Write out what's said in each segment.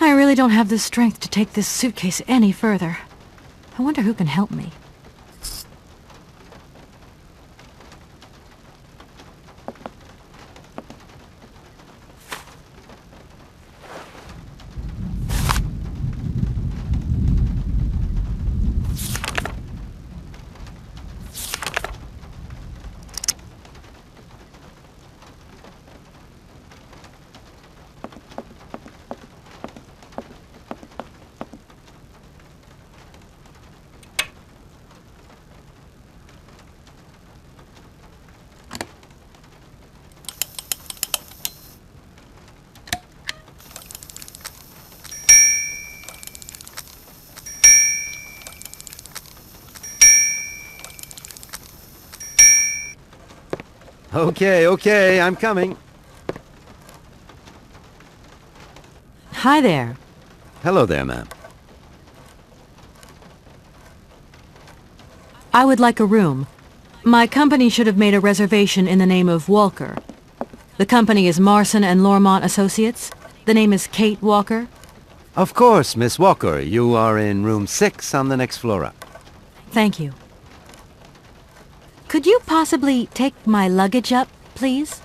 I really don't have the strength to take this suitcase any further. I wonder who can help me. Okay, I'm coming. Hi there. Hello there, ma'am. I would like a room. My company should have made a reservation in the name of Walker. The company is Marson and Lormont Associates. The name is Kate Walker. Of course, Miss Walker. You are in room 6 on the next floor up. Thank you. Could you possibly take my luggage up, please?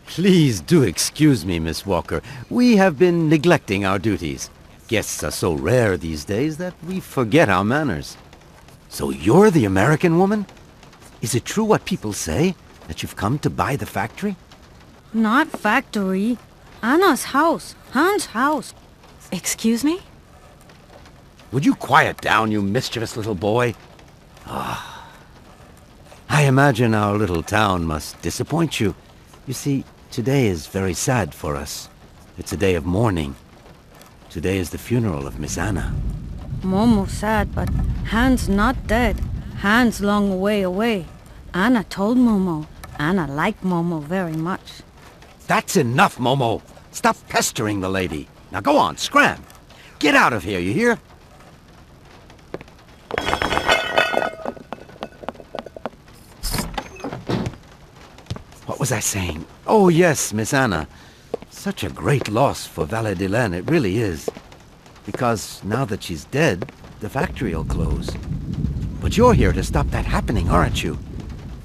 Please do excuse me, Miss Walker. We have been neglecting our duties. Guests are so rare these days that we forget our manners. So you're the American woman? Is it true what people say, that you've come to buy the factory? Not factory. Anna's house. Hans' house. Excuse me? Would you quiet down, you mischievous little boy? I imagine our little town must disappoint you. You see, today is very sad for us. It's a day of mourning. Today is the funeral of Miss Anna. Momo sad, but Hans not dead. Hans long way away. Anna told Momo. Anna liked Momo very much. That's enough, Momo. Stop pestering the lady. Now go on, scram. Get out of here, you hear? What was I saying? Oh, yes, Miss Anna. Such a great loss for Valadilène, it really is. Because now that she's dead, the factory'll close. But you're here to stop that happening, aren't you?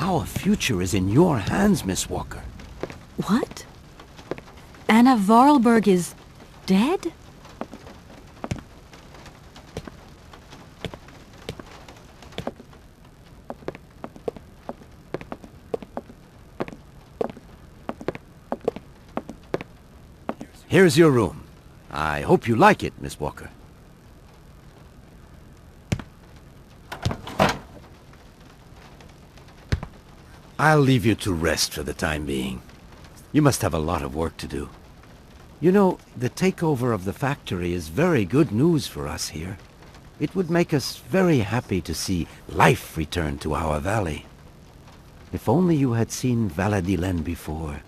Our future is in your hands, Miss Walker. What? Anna Voralberg is dead? Here's your room. I hope you like it, Miss Walker. I'll leave you to rest for the time being. You must have a lot of work to do. You know, the takeover of the factory is very good news for us here. It would make us very happy to see life return to our valley. If only you had seen Valadilene before.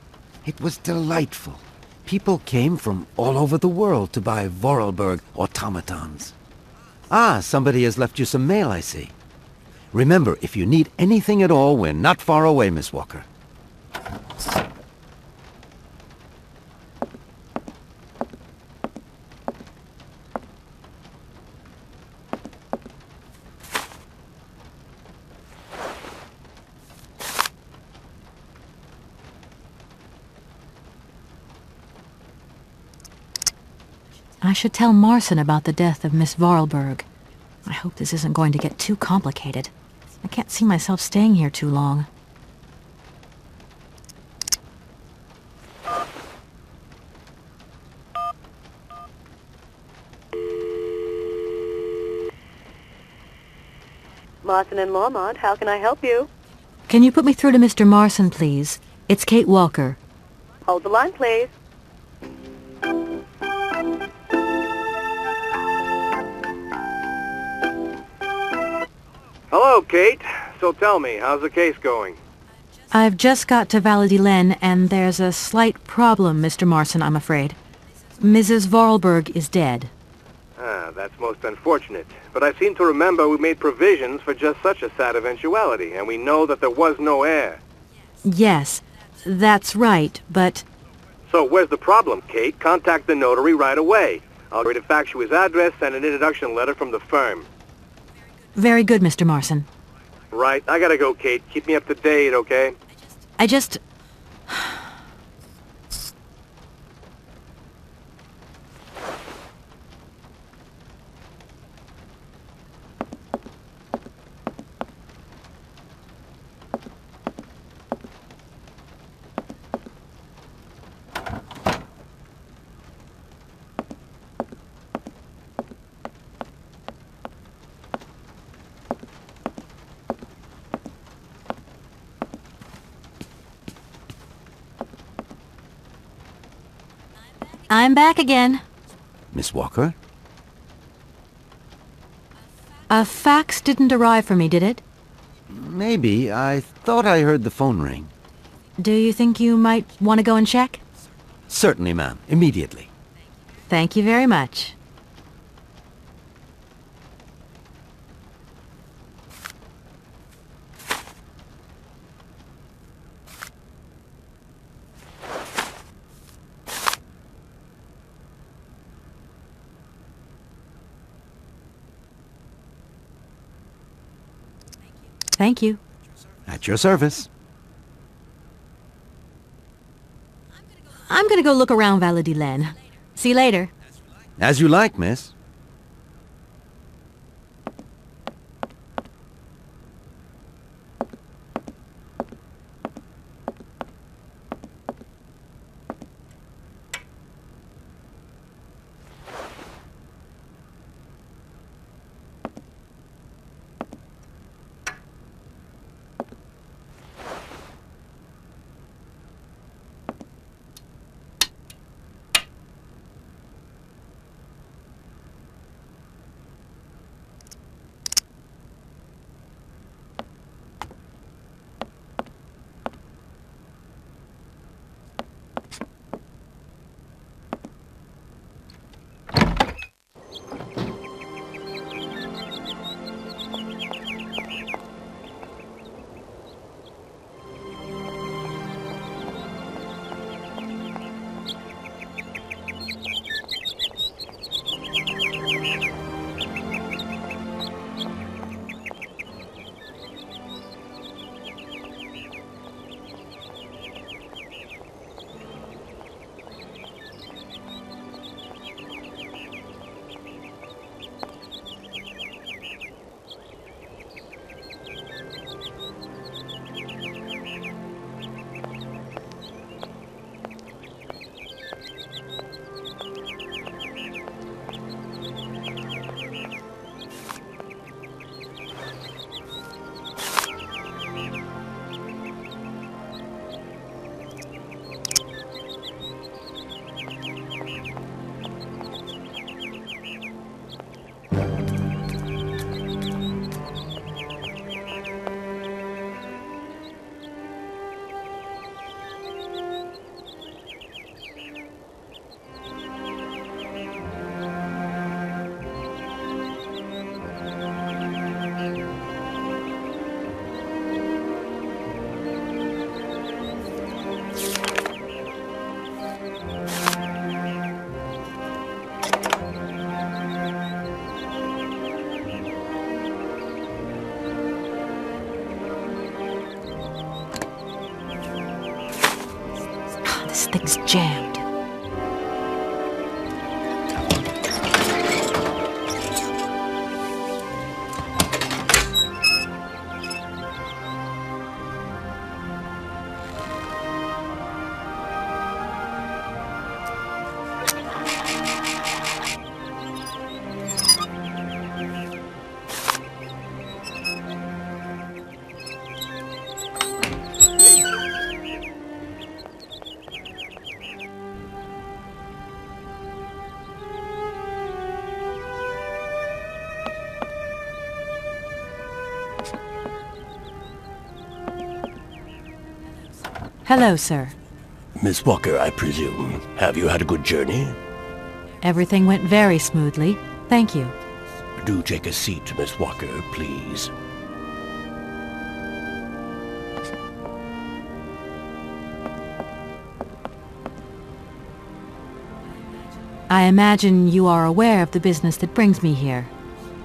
It was delightful. People came from all over the world to buy Voralberg automatons. Ah, somebody has left you some mail, I see. Remember, if you need anything at all, we're not far away, Miss Walker. I should tell Marson about the death of Miss Voralberg. I hope this isn't going to get too complicated. I can't see myself staying here too long. Marson and Lormont, how can I help you? Can you put me through to Mr. Marson, please? It's Kate Walker. Hold the line, please. Hello, Kate. So tell me, how's the case going? I've just got to Valadilene, and there's a slight problem, Mr. Marson, I'm afraid. Mrs. Voralberg is dead. Ah, that's most unfortunate. But I seem to remember we made provisions for just such a sad eventuality, and we know that there was no heir. Yes, that's right, but... So where's the problem, Kate? Contact the notary right away. I'll read a fax you his address and an introduction letter from the firm. Very good, Mr. Marson. Right, I gotta go, Kate. Keep me up to date, okay? I just... I'm back again. Miss Walker? A fax didn't arrive for me, did it? Maybe. I thought I heard the phone ring. Do you think you might want to go and check? Certainly, ma'am. Immediately. Thank you very much. Thank you. At your service. I'm gonna go look around Valadilene. See you later. As you like, miss. This thing's jammed. Hello, sir. Miss Walker, I presume. Have you had a good journey? Everything went very smoothly. Thank you. Do take a seat, Miss Walker, please. I imagine you are aware of the business that brings me here.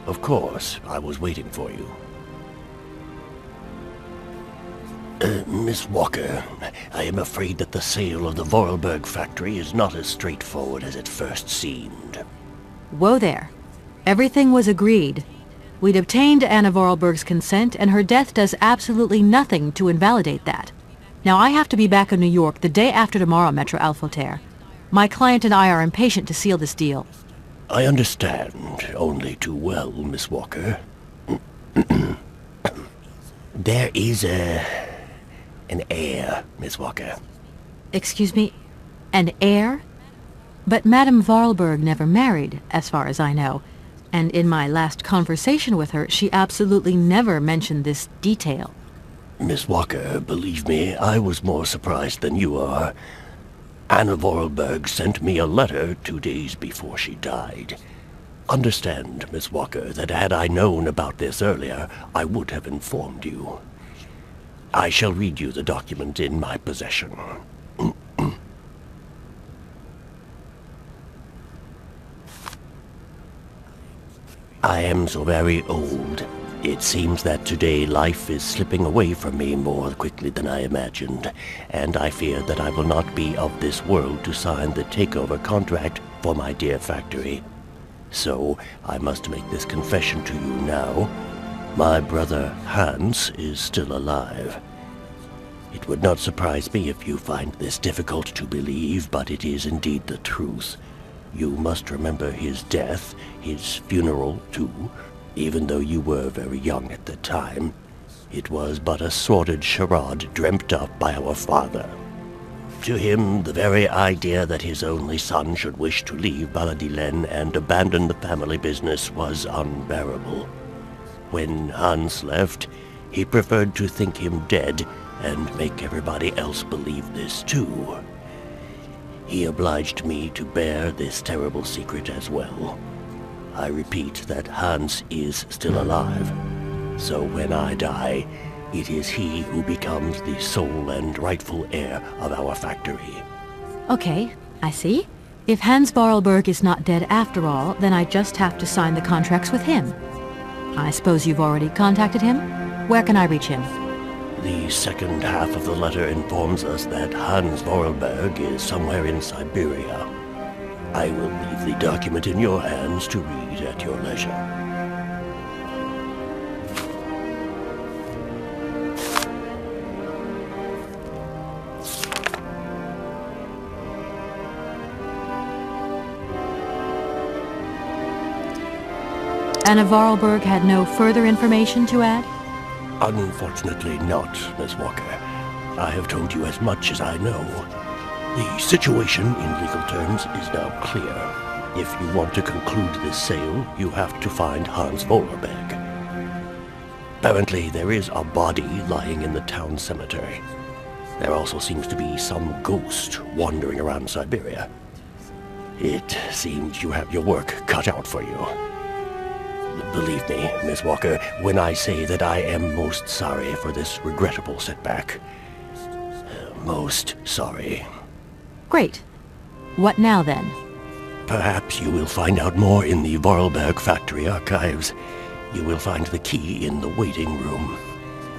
Of course, I was waiting for you. Miss Walker, I am afraid that the sale of the Voralberg factory is not as straightforward as it first seemed. Whoa there. Everything was agreed. We'd obtained Anna Voralberg's consent, and her death does absolutely nothing to invalidate that. Now I have to be back in New York the day after tomorrow, Maître Alfotaire. My client and I are impatient to seal this deal. I understand only too well, Miss Walker. There is an heir, Miss Walker. Excuse me? An heir? But Madame Voralberg never married, as far as I know. And in my last conversation with her, she absolutely never mentioned this detail. Miss Walker, believe me, I was more surprised than you are. Anna Voralberg sent me a letter 2 days before she died. Understand, Miss Walker, that had I known about this earlier, I would have informed you. I shall read you the document in my possession. I am so very old. It seems that today life is slipping away from me more quickly than I imagined, and I fear that I will not be of this world to sign the takeover contract for my dear factory. So, I must make this confession to you now. My brother Hans is still alive. It would not surprise me if you find this difficult to believe, but it is indeed the truth. You must remember his death, his funeral too. Even though you were very young at the time, it was but a sordid charade dreamt up by our father. To him, the very idea that his only son should wish to leave Valadilene and abandon the family business was unbearable. When Hans left, he preferred to think him dead and make everybody else believe this too. He obliged me to bear this terrible secret as well. I repeat that Hans is still alive, so when I die, it is he who becomes the sole and rightful heir of our factory. Okay, I see. If Hans Voralberg is not dead after all, then I just have to sign the contracts with him. I suppose you've already contacted him? Where can I reach him? The second half of the letter informs us that Hans Voralberg is somewhere in Syberia. I will leave the document in your hands to read at your leisure. Anna Voralberg had no further information to add? Unfortunately not, Miss Walker. I have told you as much as I know. The situation, in legal terms, is now clear. If you want to conclude this sale, you have to find Hans Voralberg. Apparently, there is a body lying in the town cemetery. There also seems to be some ghost wandering around Syberia. It seems you have your work cut out for you. Believe me, Miss Walker, when I say that I am most sorry for this regrettable setback. Most sorry. Great. What now, then? Perhaps you will find out more in the Voralberg factory archives. You will find the key in the waiting room.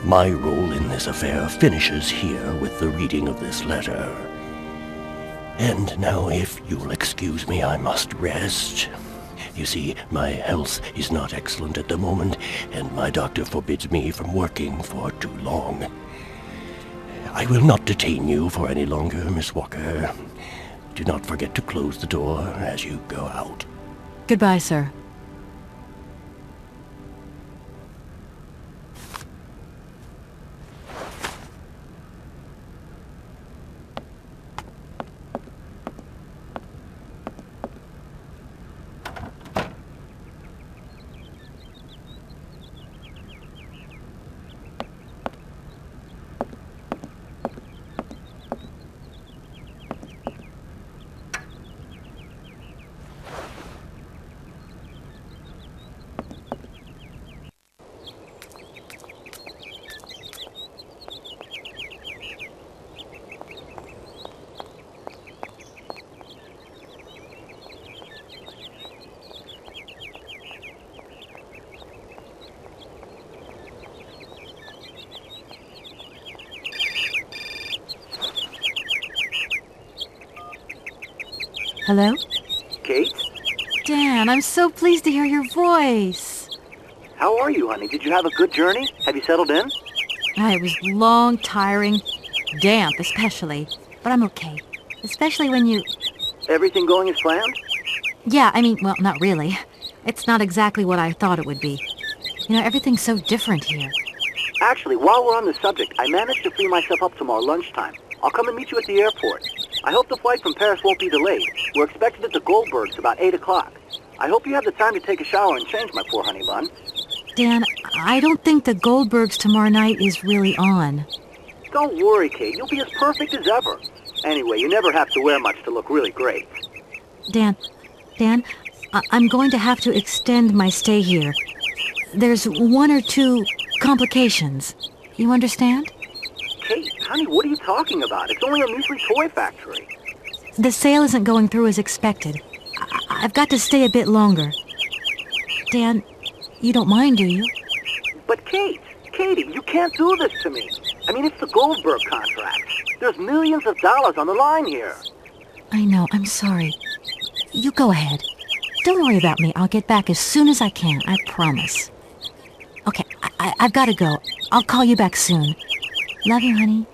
My role in this affair finishes here with the reading of this letter. And now, if you'll excuse me, I must rest. You see, my health is not excellent at the moment, and my doctor forbids me from working for too long. I will not detain you for any longer, Miss Walker. Do not forget to close the door as you go out. Goodbye, sir. Hello? Kate? Dan, I'm so pleased to hear your voice. How are you, honey? Did you have a good journey? Have you settled in? It was long, tiring, damp especially, but I'm okay. Especially when you... Everything going as planned? Yeah, I mean, well, not really. It's not exactly what I thought it would be. You know, everything's so different here. Actually, while we're on the subject, I managed to free myself up tomorrow lunchtime. I'll come and meet you at the airport. I hope the flight from Paris won't be delayed. We're expected at the Goldbergs about 8 o'clock. I hope you have the time to take a shower and change, my poor honey bun. Dan, I don't think the Goldbergs tomorrow night is really on. Don't worry, Kate. You'll be as perfect as ever. Anyway, you never have to wear much to look really great. Dan, I'm going to have to extend my stay here. There's 1 or 2 complications. You understand? Kate, honey, what are you talking about? It's only a measly toy factory. The sale isn't going through as expected. I've got to stay a bit longer. Dan, you don't mind, do you? But Katie, you can't do this to me. I mean, it's the Goldberg contract. There's millions of dollars on the line here. I know, I'm sorry. You go ahead. Don't worry about me. I'll get back as soon as I can, I promise. Okay, I've got to go. I'll call you back soon. Love you, honey.